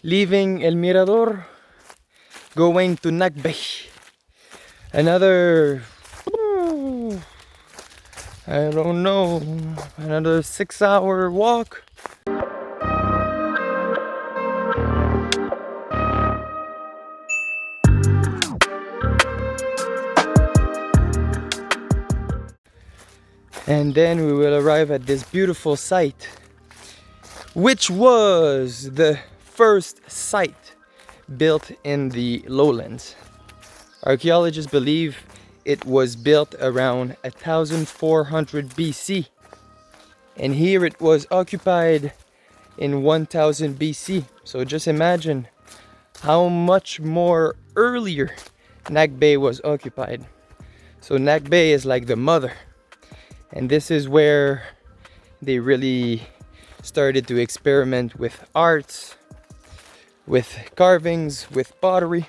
leaving El Mirador, going to Nakbe. Another, I don't know, another 6-hour walk. And then we will arrive at this beautiful site, which was the first site built in the lowlands. Archaeologists believe it was built around 1400 BC, and here it was occupied in 1000 BC. So just imagine how much more earlier Nakbe was occupied. So Nakbe is like the mother, and this is where they really started to experiment with arts, with carvings, with pottery,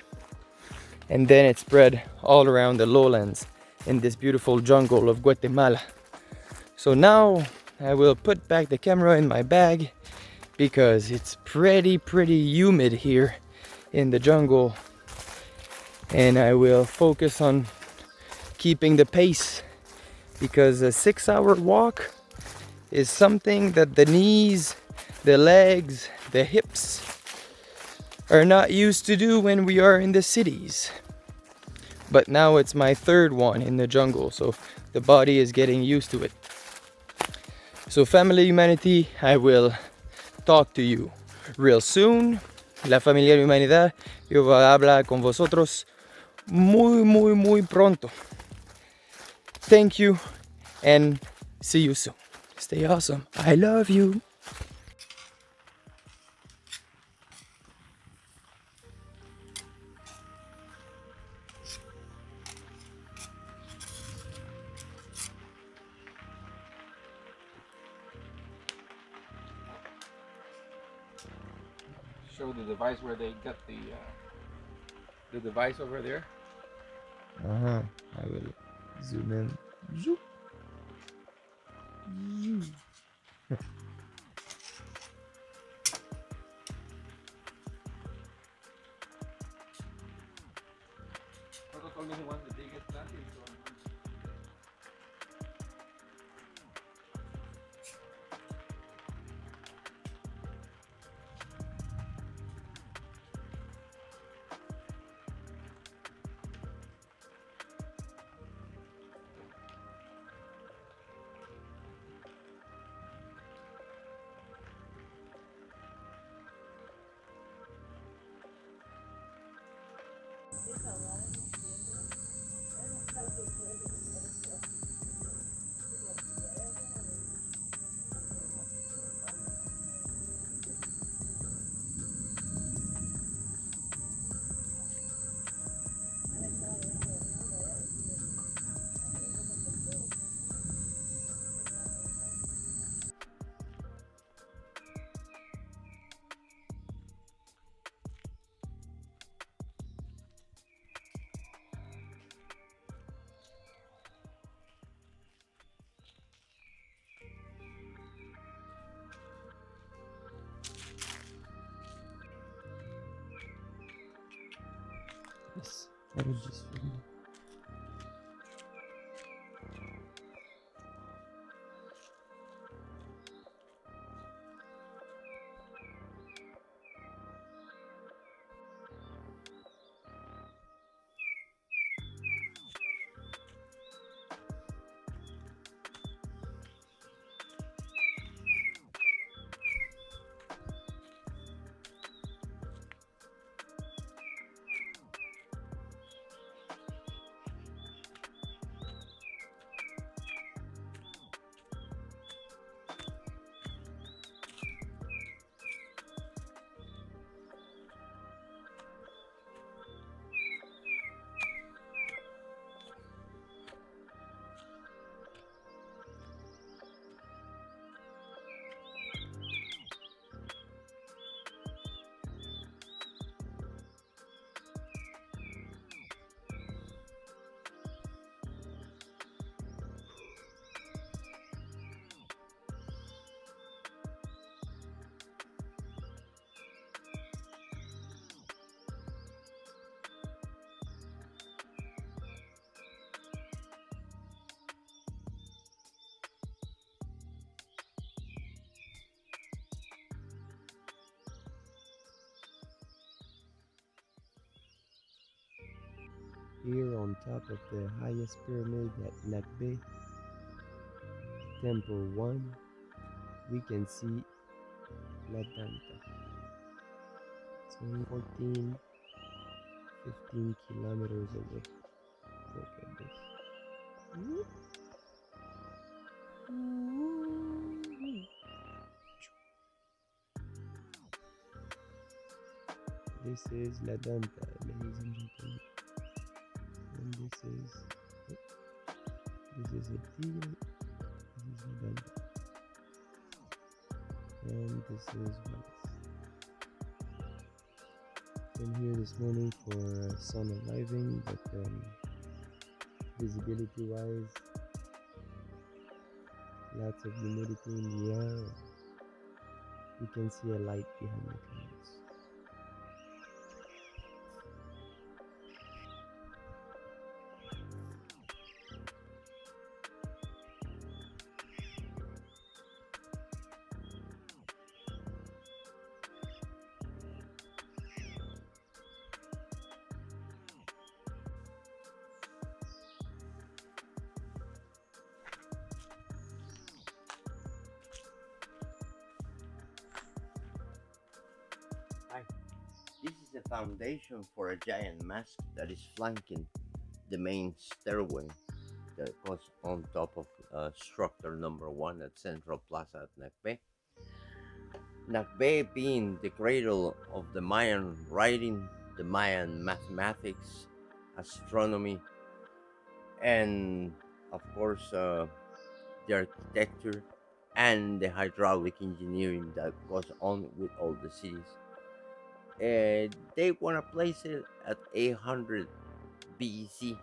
and then it spread all around the lowlands in this beautiful jungle of Guatemala. So now I will put back the camera in my bag because it's pretty humid here in the jungle, and I will focus on keeping the pace, because a 6-hour walk is something that the knees, the legs, the hips are not used to do when we are in the cities. But now it's my third one in the jungle, so the body is getting used to it. So family humanity, I will talk to you real soon. La familia de humanidad, yo voy a hablar con vosotros muy pronto. Thank you and see you soon. Stay awesome. I love you. Show the device where they got the device over there. I will zoom in. Zoom. Told me he wants the biggest plastic, so Yes, I will just film. Here on top of the highest pyramid at Nakbe, Temple 1, we can see La Danta. It's only 15 kilometers away. Look at this. This is La Danta, ladies and gentlemen. And this is El Tigre. This is La Danta. And this is Wallace. Been here this morning for sun arriving, but visibility wise, lots of humidity in the air. You can see a light behind the clouds. Hi. This is the foundation for a giant mast that is flanking the main stairway that goes on top of structure number 1 at Central Plaza at Nakbe. Nakbe being the cradle of the Mayan writing, the Mayan mathematics, astronomy, and of course the architecture and the hydraulic engineering that goes on with all the cities. They want to place it at 800 BC,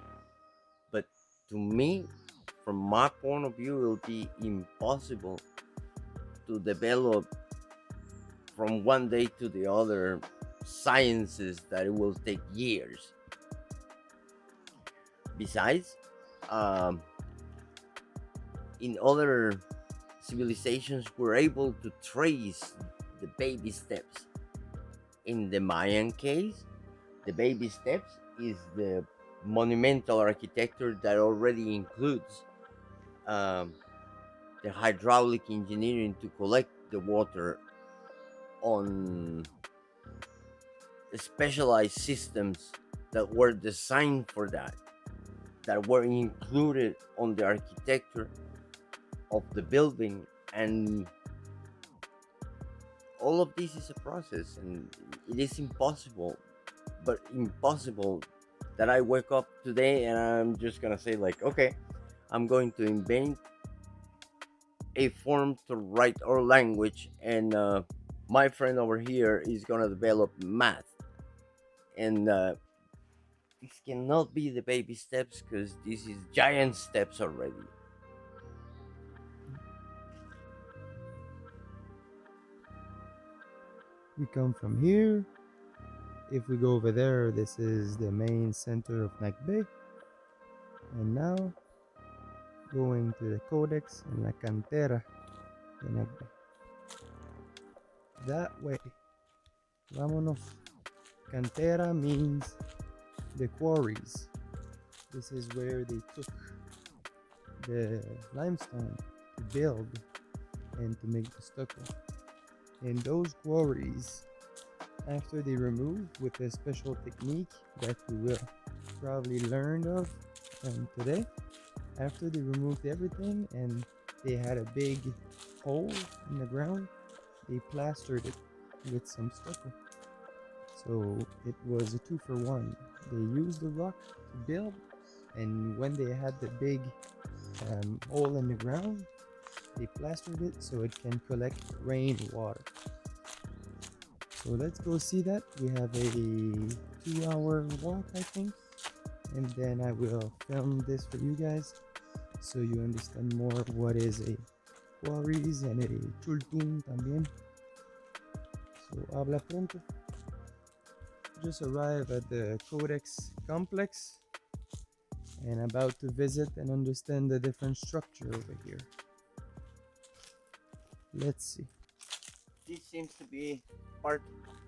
but to me, from my point of view, it will be impossible to develop from one day to the other sciences that it will take years. Besides, in other civilizations, we're able to trace the baby steps. In the Mayan case, the baby steps is the monumental architecture that already includes the hydraulic engineering to collect the water on specialized systems that were designed for that were included on the architecture of the building. And all of this is a process, and it is impossible, but impossible that I wake up today and I'm just gonna say like, okay, I'm going to invent a form to write our language, and my friend over here is gonna develop math, and this cannot be the baby steps because this is giant steps already. We come from here. If we go over there, this is the main center of Nakbe. And now, going to the codex and la cantera de Nakbe. That way. Vámonos. Cantera means the quarries. This is where they took the limestone to build and to make the stucco. And those quarries, after they removed with a special technique that we will probably learn of today, after they removed everything and they had a big hole in the ground, they plastered it with some stucco. So it was a 2-for-1. They used the rock to build, and when they had the big hole in the ground, they plastered it so it can collect rainwater. So let's go see that. We have a 2-hour walk, I think, and then I will film this for you guys so you understand more what is a quarries and a chultun también. So habla pronto. Just arrived at the codex complex and about to visit and understand the different structure over here. Let's see. This seems to be part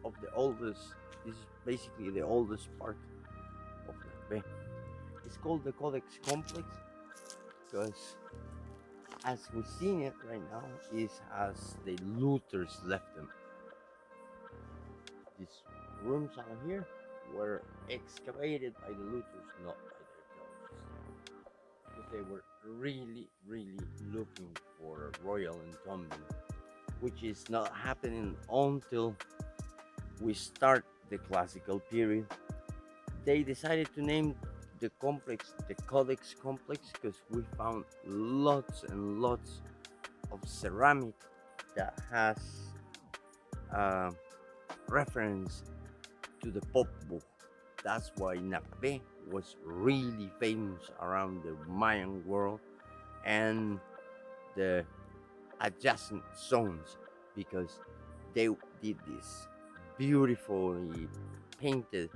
of the oldest. This is basically the oldest part of Nakbe. It's called the codex complex because as we've seen it right now is as the looters left them. These rooms out here were excavated by the looters, not by the archaeologists, because they were really, really looking for a royal entombment, which is not happening until we start the classical period. They decided to name the complex the codex complex because we found lots and lots of ceramic that has uh, reference to the Pop book. That's why Nakbe was really famous around the Mayan world and the adjacent zones because they did this beautifully painted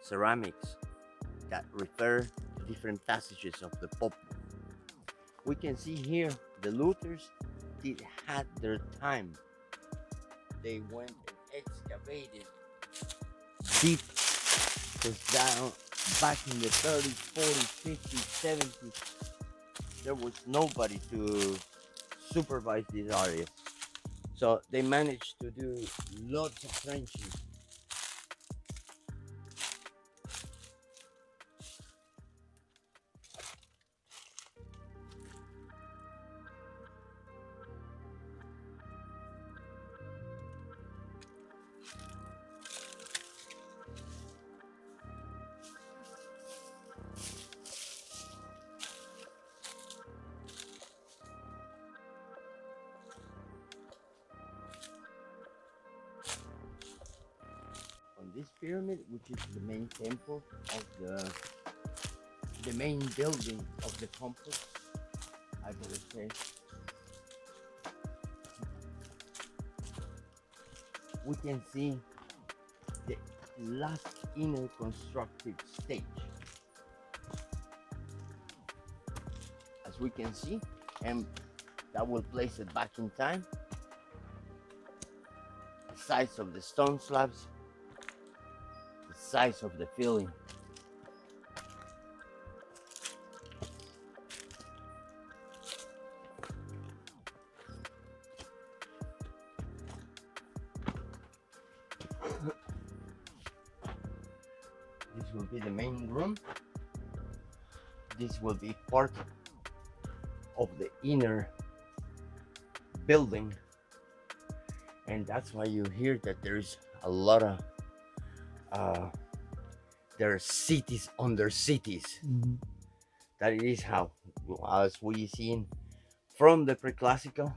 ceramics that refer to different passages of the Pop book. We can see here the looters did had their time. They went and excavated deep, because down back in the 30s, 40s, 50s, 70s, there was nobody to supervise these areas. So they managed to do lots of trenching. On this pyramid, which is the main temple of the main building of the complex, I better say, we can see the last inner constructive stage. As we can see, and that will place it back in time. The size of the stone slabs, the size of the filling. This will be the main room. This will be part of the inner building, and that's why you hear that there's a lot of there are cities under cities. That it is how, as we seen from the pre-classical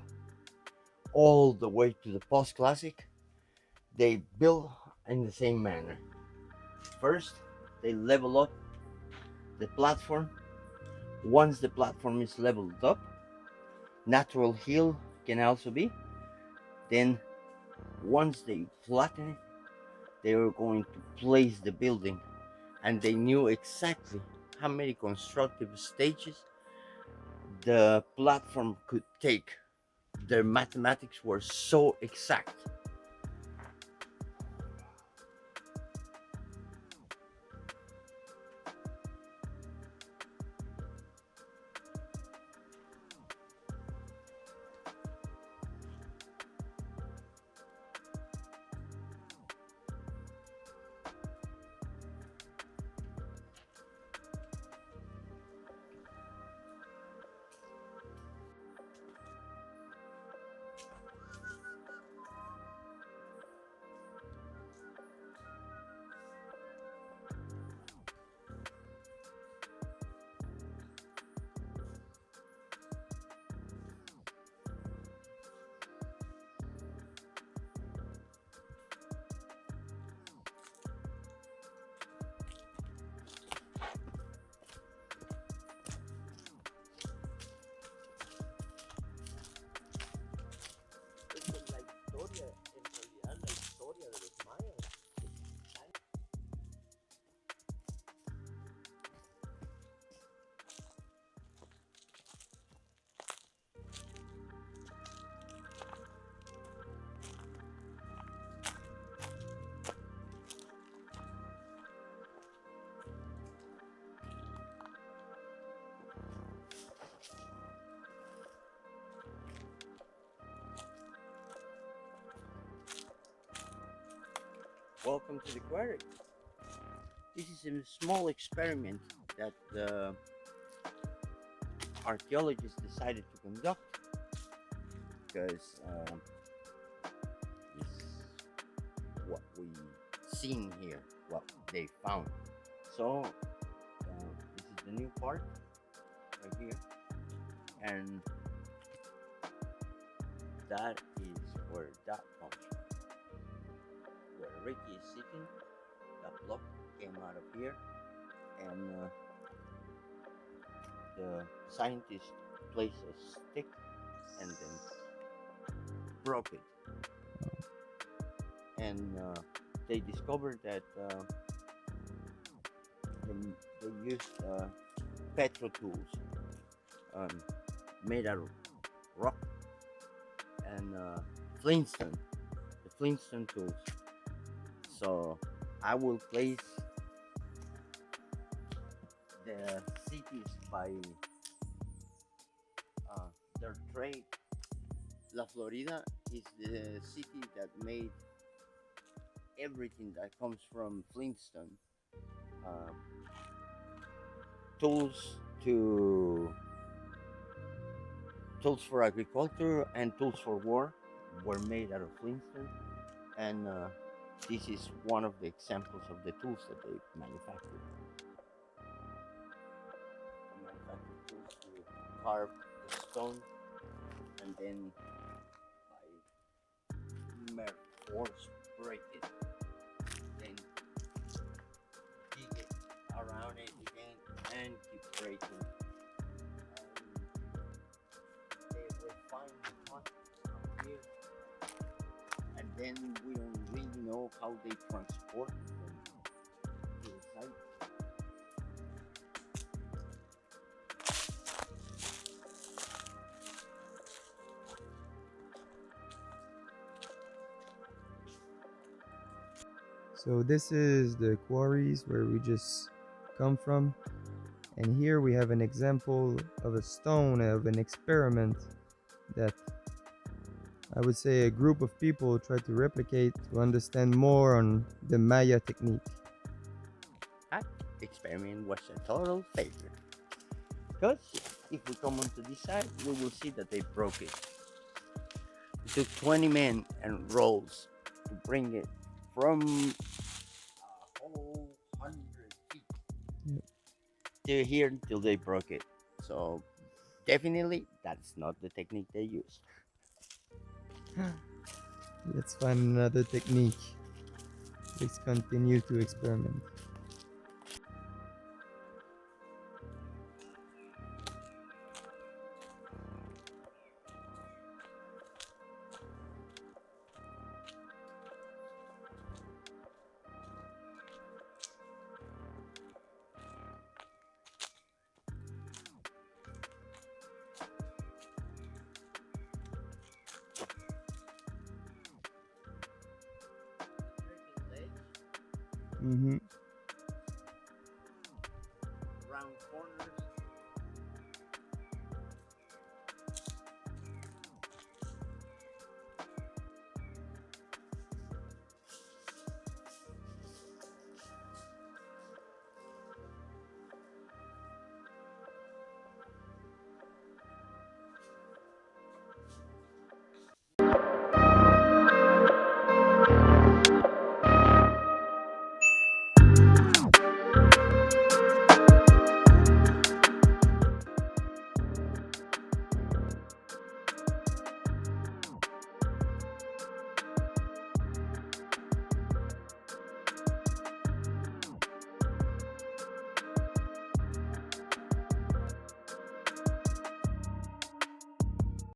all the way to the post-classic, they build in the same manner. First, they level up the platform. Once the platform is leveled up, natural hill can also be. Then once they flatten it, they were going to place the building, and they knew exactly how many constructive stages the platform could take. Their mathematics were so exact. Welcome to the quarry. This is a small experiment that the archaeologists decided to conduct because this is what we seen here, what they found. So this is the new part right here, and that is where that comes from. Where Ricky is sitting, that block came out of here, and the scientist placed a stick and then broke it. And they discovered that they used petro tools made out of rock and Flintstone, the Flintstone tools. So I will place the cities by their trade. La Florida is the city that made everything that comes from Flintstone. Tools for agriculture and tools for war were made out of Flintstone, and this is one of the examples of the tools that they manufactured. They manufactured tools to carve the stone, and then by mere force break it, then dig it around it again and keep breaking. They refine the content out here, and then we don't really know how they transport them to the site. So this is the quarries where we just come from, and here we have an example of a stone of an experiment that I would say a group of people tried to replicate to understand more on the Maya technique. That experiment was a total failure, because if we come onto this side, we will see that they broke it. It took 20 men and rolls to bring it from a whole 100 feet to here until they broke it. So definitely that's not the technique they used. Let's find another technique. Let's continue to experiment. Round corner